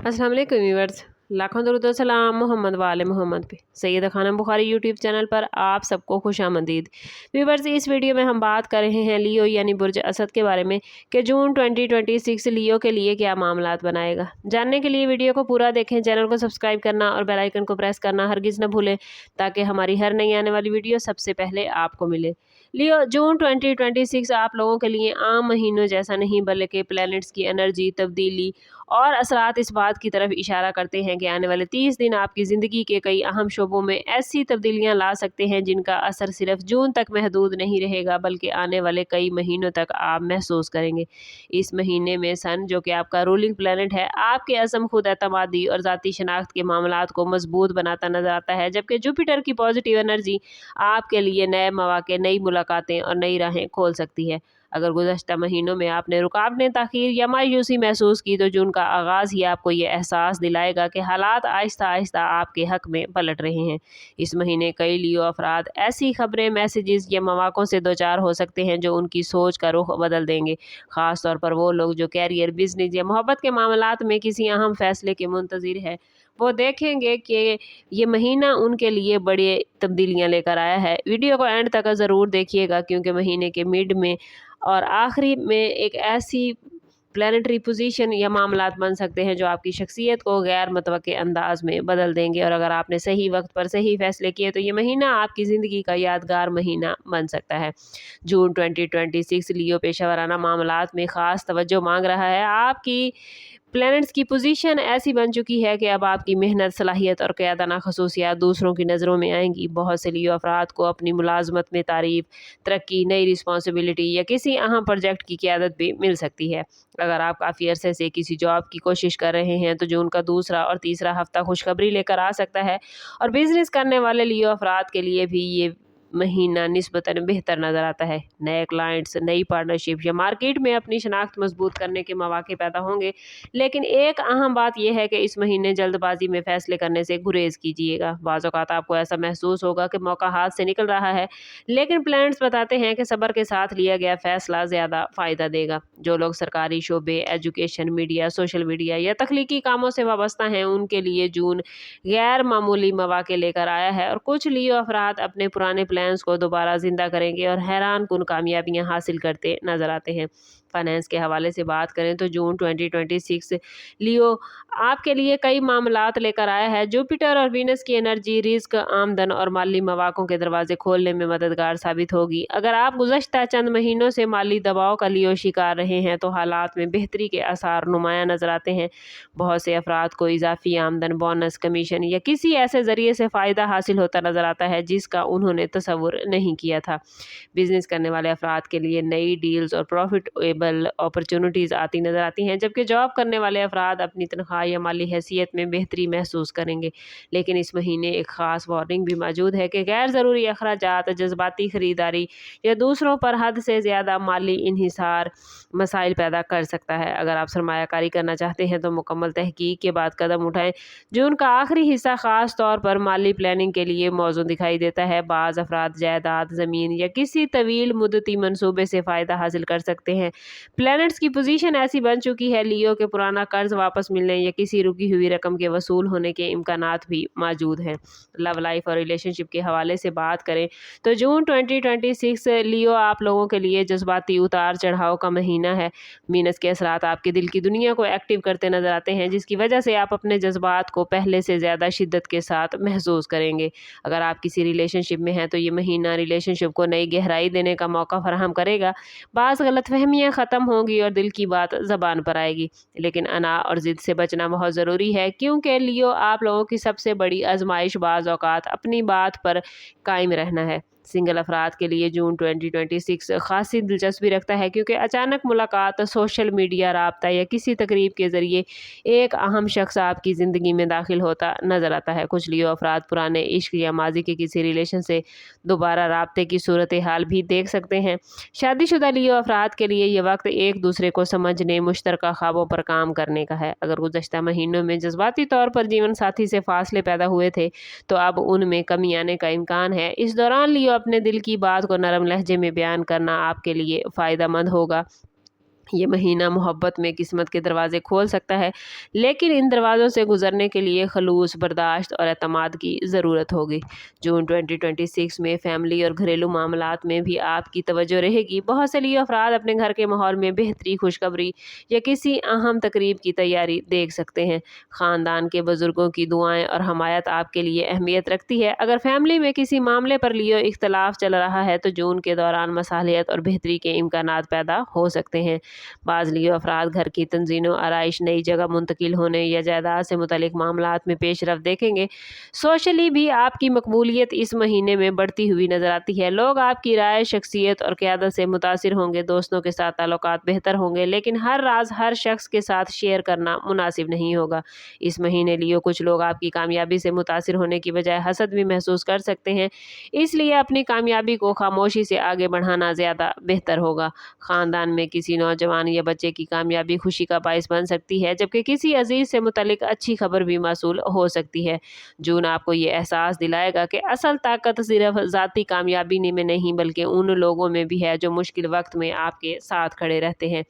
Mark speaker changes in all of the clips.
Speaker 1: अस्सलाम वालेकुम व्यूअर्स, लाखों दरूद और सलाम मोहम्मद वाले मोहम्मद पे। सैयदा खानम बुखारी यूट्यूब चैनल पर आप सबको खुशामदीद। व्यूअर्स, इस वीडियो में हम बात कर रहे हैं लियो यानी बुर्ज असद के बारे में कि जून 2026 लियो के लिए क्या मामलात बनाएगा। जानने के लिए वीडियो को पूरा देखें, चैनल को सब्सक्राइब करना और बेल आइकन को प्रेस करना हरगिज़ न भूलें ताकि हमारी हर नई आने वाली वीडियो सबसे पहले आपको मिले। लियो जून 2026 आप लोगों के लिए आम महीनों जैसा नहीं बल्कि प्लैनेट्स की एनर्जी, तब्दीली और असरात इस बात की तरफ इशारा करते हैं कि आने वाले 30 दिन आपकी ज़िंदगी के कई अहम शोबों में ऐसी तब्दीलियां ला सकते हैं जिनका असर सिर्फ जून तक महदूद नहीं रहेगा बल्कि आने वाले कई महीनों तक आप महसूस करेंगे। इस महीने में सन, जो कि आपका रूलिंग प्लैनेट है, आपके अज़म, खुद एतमादी और ज़ाती शनाख्त के मामलात को मजबूत बनाता नजर आता है, जबकि जुपिटर की पॉजिटिव एनर्जी आपके लिए नए मौके, नई मुलाकातें और नई राहें खोल सकती है। अगर गुज़श्ता महीनों में आपने रुकावटें, ताख़ीर या मायूसी महसूस की तो जून का आगाज़ ही आपको ये एहसास दिलाएगा कि हालात आहिस्ता आहिस्ता आपके हक़ में पलट रहे हैं। इस महीने कई लियो अफराद ऐसी खबरें, मैसेजेस या मौक़ों से दो चार हो सकते हैं जो उनकी सोच का रुख बदल देंगे। ख़ास तौर पर वो लोग जो कैरियर, बिजनेस या मोहब्बत के मामलात में किसी अहम फैसले के मुंतज़िर है, वो देखेंगे कि ये महीना उनके लिए बड़ी तब्दीलियाँ लेकर आया है। वीडियो को एंड तक ज़रूर देखिएगा क्योंकि महीने के मिड में और आखिरी में एक ऐसी प्लैनेटरी पोजीशन या मामलात बन सकते हैं जो आपकी शख्सियत को गैर मुतवक्के अंदाज में बदल देंगे, और अगर आपने सही वक्त पर सही फैसले किए तो ये महीना आपकी ज़िंदगी का यादगार महीना बन सकता है। जून 2026 लियो पेशेवराना मामलात में ख़ास तवज्जो मांग रहा है। आपकी प्लैनेट्स की पोजीशन ऐसी बन चुकी है कि अब आपकी मेहनत, सलाहियत और क़यादना ख़ुसूसियात दूसरों की नज़रों में आएंगी। बहुत से लियो अफराद को अपनी मुलाजमत में तारीफ़, तरक्की, नई रिस्पॉन्सिबिलिटी या किसी अहम प्रोजेक्ट की क़यादत भी मिल सकती है। अगर आप काफ़ी अरसे से किसी जॉब की कोशिश कर रहे हैं तो जून का दूसरा और तीसरा हफ्ता खुशखबरी लेकर आ सकता है, और बिजनेस करने वाले लियो अफराद के लिए भी ये महीना निस्बतन बेहतर नज़र आता है। नए क्लाइंट्स, नई पार्टनरशिप या मार्केट में अपनी शनाख्त मजबूत करने के मौके पैदा होंगे, लेकिन एक अहम बात यह है कि इस महीने जल्दबाजी में फैसले करने से गुरेज कीजिएगा। बाज़ औक़ात आपको ऐसा महसूस होगा कि मौका हाथ से निकल रहा है, लेकिन प्लान्स बताते हैं कि सब्र के साथ लिया गया फैसला ज़्यादा फ़ायदा देगा। जो लोग सरकारी शोबे, एजुकेशन, मीडिया, सोशल मीडिया या तख्लीकी कामों से वाबस्ता हैं, उनके लिए जून गैर मामूली मौके लेकर आया है, और कुछ लियो अफराद अपने पुराने प्लान्स को दोबारा जिंदा करेंगे और हैरान कुन कामयाबियां हासिल करते नजर आते हैं। फाइनेंस के हवाले से बात करें तो जून 2026 लियो आपके लिए कई मामलात लेकर आया है। जुपिटर और वीनस की एनर्जी रिस्क, आमदन और माली मौक़ों के दरवाजे खोलने में मददगार साबित होगी। अगर आप गुज़श्ता चंद महीनों से माली दबाव का लियो शिकार रहे हैं तो हालात में बेहतरी के आसार नुमाया नजर आते हैं। बहुत से अफराद को इजाफी आमदन, बोनस, कमीशन या किसी ऐसे ज़रिए से फ़ायदा हासिल होता नजर आता है जिसका उन्होंने तसव्वुर नहीं किया था। बिजनेस करने वाले अफराद के लिए नई डील्स और प्रॉफिटेबल अपॉर्चुनिटीज़ आती नजर आती हैं, जबकि जॉब करने वाले अफराद अपनी तनख्वाह या माली हैसियत में बेहतरी महसूस करेंगे। लेकिन इस महीने एक ख़ास वार्निंग भी मौजूद है कि गैर ज़रूरी अखराजात, जज्बाती ख़रीदारी या दूसरों पर हद से ज़्यादा माली इन्हिसार मसाइल पैदा कर सकता है। अगर आप सरमायाकारी करना चाहते हैं तो मुकम्मल तहकीक के बाद कदम उठाएं। जून का आखिरी हिस्सा ख़ास तौर पर माली प्लानिंग के लिए मौजूद दिखाई देता है। बाज़ अफराद जायदाद, ज़मीन या किसी तवील मुद्दती मनसूबे से फ़ायदा हासिल कर सकते हैं। प्लैनेट्स की पोजीशन ऐसी बन चुकी है, लियो के पुराना कर्ज वापस मिलने या किसी रुकी हुई रकम के वसूल होने के इम्कानात भी मौजूद हैं। लव लाइफ और रिलेशनशिप के हवाले से बात करें तो जून 2026 लियो आप लोगों के लिए जज्बाती उतार चढ़ाव का महीना है। वीनस के असरात आपके दिल की दुनिया को एक्टिव करते नजर आते हैं, जिसकी वजह से आप अपने जज्बात को पहले से ज़्यादा शिद्दत के साथ महसूस करेंगे। अगर आप किसी रिलेशनशिप में हैं तो ये महीना रिलेशनशिप को नई गहराई देने का मौका फराहम करेगा। बाज़ गलतफहमियाँ ख़त्म होंगी और दिल की बात ज़बान पर आएगी, लेकिन अना और ज़िद से बचना बहुत ज़रूरी है क्योंकि लियो आप लोगों की सबसे बड़ी आजमाइश बाज़ औक़ात अपनी बात पर कायम रहना है। सिंगल अफराद के लिए जून 2026 खासी दिलचस्पी रखता है क्योंकि अचानक मुलाकात, सोशल मीडिया राब्ता या किसी तकरीब के ज़रिए एक अहम शख्स आपकी ज़िंदगी में दाखिल होता नज़र आता है। कुछ लियो अफराद पुराने इश्क या माजी के किसी रिलेशन से दोबारा राब्ते की सूरत हाल भी देख सकते हैं। शादीशुदा लियो अफराद के लिए यह वक्त एक दूसरे को समझने, मुश्तरका ख्वाबों पर काम करने का है। अगर गुज़श्ता महीनों में जज्बाती तौर पर जीवन साथी से फासले पैदा हुए थे तो अब उनमें कमी आने का इम्कान है। इस दौरान लियो अपने दिल की बात को नरम लहजे में बयान करना आपके लिए फ़ायदेमंद होगा। ये महीना मोहब्बत में किस्मत के दरवाजे खोल सकता है, लेकिन इन दरवाज़ों से गुजरने के लिए खलूस, बर्दाश्त और एतमाद की ज़रूरत होगी। जून 2026 में फैमिली और घरेलू मामलात में भी आपकी तवज्जो रहेगी। बहुत से लियो अफराद अपने घर के माहौल में बेहतरी, खुशखबरी या किसी अहम तकरीब की तैयारी देख सकते हैं। ख़ानदान के बुज़ुर्गों की दुआएं और हमायत आपके लिए अहमियत रखती है। अगर फैमिली में किसी मामले पर लियो इख्तलाफ चल रहा है तो जून के दौरान मसालियत और बेहतरी के इम्कानात पैदा हो सकते हैं। बाज़ लियो अफराद घर की तंजीनों, आराइश, नई जगह मुंतकिल होने या जायदाद से मुतल्लिक मामलात में पेशरफ्त देखेंगे। सोशली भी आपकी मकबूलियत इस महीने में बढ़ती हुई नजर आती है। लोग आपकी राय, शख्सियत और क़यादत से मुतासिर होंगे। दोस्तों के साथ ताल्लुकात बेहतर होंगे, लेकिन हर राज हर शख्स के साथ शेयर करना मुनासिब नहीं होगा। इस महीने लियो कुछ लोग आपकी कामयाबी से मुतासिर होने की बजाय हसद भी महसूस कर सकते हैं, इसलिए अपनी कामयाबी को खामोशी से आगे बढ़ाना ज़्यादा बेहतर होगा। ख़ानदान में किसी नौजवान या बच्चे की कामयाबी खुशी का बाइस बन सकती है, जबकि किसी अजीज से मुतल्लिक अच्छी खबर भी मौसूल हो सकती है। जून आपको ये एहसास दिलाएगा कि असल ताकत सिर्फ ज़ाती कामयाबी में नहीं बल्कि उन लोगों में भी है जो मुश्किल वक्त में आपके साथ खड़े रहते हैं।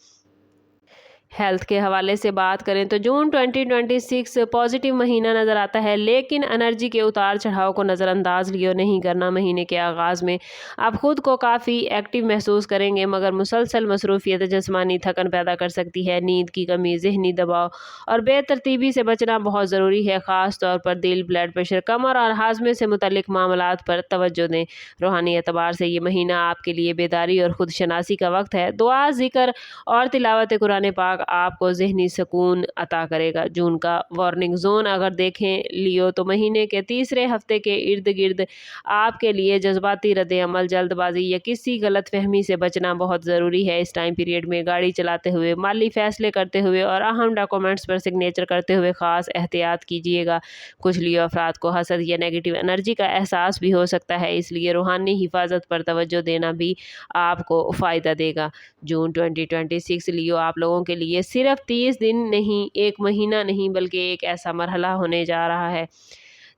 Speaker 1: हेल्थ के हवाले से बात करें तो जून 2026 पॉजिटिव महीना नज़र आता है, लेकिन एनर्जी के उतार चढ़ाव को नज़रअंदाज लियो नहीं करना। महीने के आगाज़ में आप ख़ुद को काफ़ी एक्टिव महसूस करेंगे, मगर मुसलसल मसरूफियत जिस्मानी थकन पैदा कर सकती है। नींद की कमी, ज़हनी दबाव और बेतरतीबी से बचना बहुत ज़रूरी है। ख़ास तौर पर दिल, ब्लड प्रेशर, कमर और हाजमे से मुतल्लिक मामलात पर तवज्जो दें। रूहानी एतबार से ये महीना आपके लिए बेदारी और ख़ुद शनासी का वक्त है। दुआ, ज़िक्र और तिलावत कुरान पाक आपको ज़हनी सुकून अता करेगा। जून का वार्निंग जोन अगर देखें लियो तो महीने के तीसरे हफ्ते के इर्द गिर्द आपके लिए जज्बाती रद्द अमल, जल्दबाजी या किसी गलत फहमी से बचना बहुत ज़रूरी है। इस टाइम पीरियड में गाड़ी चलाते हुए, माली फैसले करते हुए और अहम डॉक्यूमेंट्स पर सिग्नेचर करते हुए ख़ास एहतियात कीजिएगा। कुछ लियो अफराद को हसद या नेगेटिव एनर्जी का एहसास भी हो सकता है, इसलिए रूहानी हिफाजत पर तवज्जो देना भी आपको फ़ायदा देगा। जून 2026 लियो आप लोगों के लिए सिर्फ 30 दिन नहीं, एक महीना नहीं, बल्कि एक ऐसा मरहला होने जा रहा है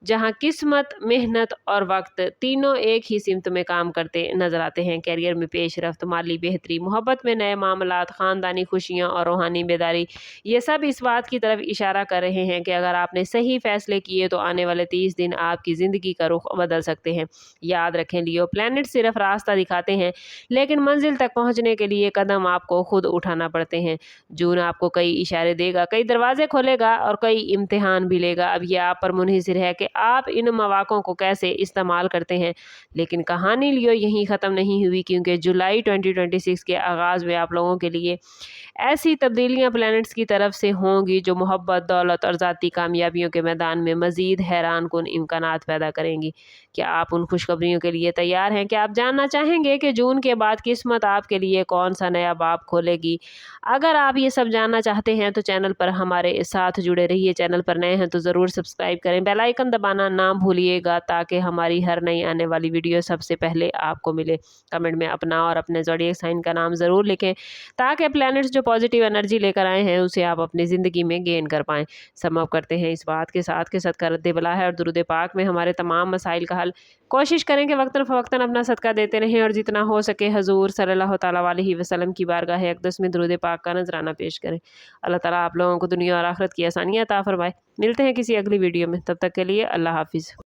Speaker 1: जहां किस्मत, मेहनत और वक्त तीनों एक ही सिमत में काम करते नजर आते हैं। कैरियर में पेशरफ्त, माली बेहतरी, मोहब्बत में नए मामलात, ख़ानदानी खुशियां और रूहानी बेदारी, ये सब इस बात की तरफ इशारा कर रहे हैं कि अगर आपने सही फैसले किए तो आने वाले 30 दिन आपकी ज़िंदगी का रुख बदल सकते हैं। याद रखें लियो, प्लैनेट सिर्फ रास्ता दिखाते हैं, लेकिन मंजिल तक पहुँचने के लिए कदम आपको खुद उठाना पड़ते हैं। जून आपको कई इशारे देगा, कई दरवाजे खोलेगा और कई इम्तिहान भी लेगा। अब यह आप पर मुनहिसर है कि आप इन मौक़ों को कैसे इस्तेमाल करते हैं। लेकिन कहानी लियो यहीं ख़त्म नहीं हुई, क्योंकि जुलाई 2026 के आगाज़ में आप लोगों के लिए ऐसी तब्दीलियां प्लैनेट्स की तरफ से होंगी जो मोहब्बत, दौलत और ज़ाती कामयाबियों के मैदान में मज़ीद हैरान कुन इम्कानात पैदा करेंगी। क्या आप उन खुशखबरियों के लिए तैयार हैं? क्या आप जानना चाहेंगे कि जून के बाद किस्मत आपके लिए कौन सा नया बाब खोलेगी? अगर आप ये सब जानना चाहते हैं तो चैनल पर हमारे साथ जुड़े रहिए। चैनल पर नए हैं तो ज़रूर सब्सक्राइब करें, बेल आइकन दबाना ना भूलिएगा ताकि हमारी हर नई आने वाली वीडियो सबसे पहले आपको मिले। कमेंट में अपना और अपने ज़ोडिएक साइन का नाम ज़रूर लिखें ताकि प्लैनेट्स जो पॉजिटिव एनर्जी लेकर आए हैं उसे आप अपनी ज़िंदगी में गेन कर पाएँ। समाप्त करते हैं इस बात के साथ कि सदका रद्द बला है और दुरूद पाक में हमारे तमाम मसाइल का हल। कोशिश करें कि वक्तन फ़वक्तन अपना सदका देते रहें और जितना हो सके हजूर सल्लल्लाहु तआला अलैहि वसल्लम की बारगाह अक़दस में दुरूद पाक का नजराना पेश करें। अल्लाह ताला आप लोगों को दुनिया और आखिरत की आसानियाँ अता फरमाए। मिलते हैं किसी अगली वीडियो में, तब तक के लिए अल्लाह हाफिज़।